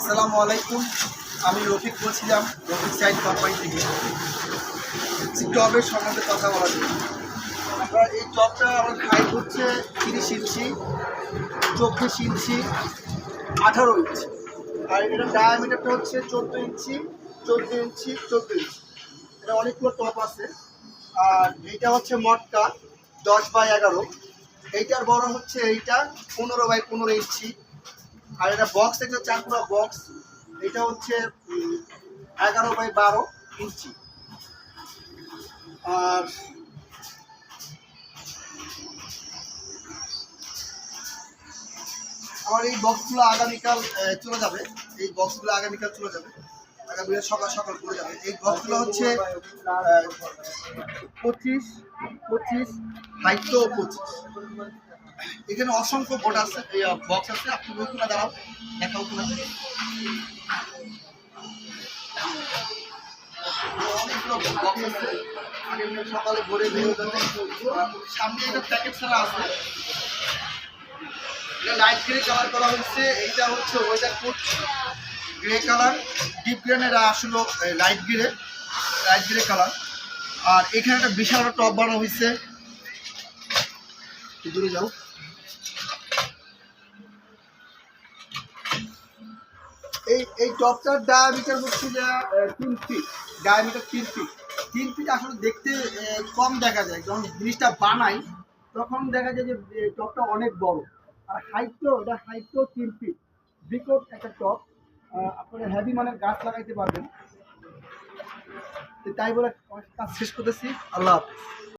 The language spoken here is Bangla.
আসসালামু আলাইকুম। আমি রফিক বলছিলাম, রফিক সাইড কোম্পানি থেকে। টবের সম্বন্ধে কথা বলার জন্য আমরা এই টবটা আমার হাইট হচ্ছে 30 ইঞ্চি, 24 ইঞ্চি, 18 ইঞ্চি, আর এটা ডায়ামিটারটা হচ্ছে 14 ইঞ্চি, 14 ইঞ্চি, 14 ইঞ্চি। এটা অনেকগুলো টপ আছে। আর এইটা হচ্ছে মটকা 10x11। এইটার বড় হচ্ছে এইটা 15x15 ইঞ্চি। আর এটা বক্স একটা 4 পুরো বক্স, এটা হচ্ছে 11x12 ইঞ্চি। আর আমার এই বক্সগুলো আগামীকাল চলে যাবে। এই বক্সগুলো আগামীকাল চলে যাবে, আগামীকাল সকাল সকাল করে যাবে। এই বক্সগুলো হচ্ছে 25 হাইট তো 25। এখানে অসংখ্য বোর্ড আছে, এই বক্স আছে। আপনি ওইগুলো দাঁড়াও, দেখাও কিনা। অনেকগুলো বক্স আছে, আগামীকাল সকালে ভোরে বেরোয় যাবে। সামনে একটা প্যাকেট ছাড়া আছে, এটা লাইট গ্রে কালার করা হয়েছে। এইটা হচ্ছে weather coat grey colour, deep green. এটা আসলে লাইট গ্রে কালার। আর এখানে একটা বিশাল টপ বানানো হয়েছে, দূরে যাও। এই টপটার ডায়ামিটার হচ্ছে যে 3 ফিট। Diameter 3 fit. 3 ফিট আসলে দেখতে কম দেখা যায়, যখন জিনিসটা বানাই তখন দেখা যায় যে টপটা অনেক বড়। আর এটা হাইট তো 3 ফিট। বিকট একটা টপ, আপনারা হেভি মানের গাছ লাগাইতে পারবেন। তাই বলে কাজ শেষ করতেছি। আল্লাহ হাফেজ।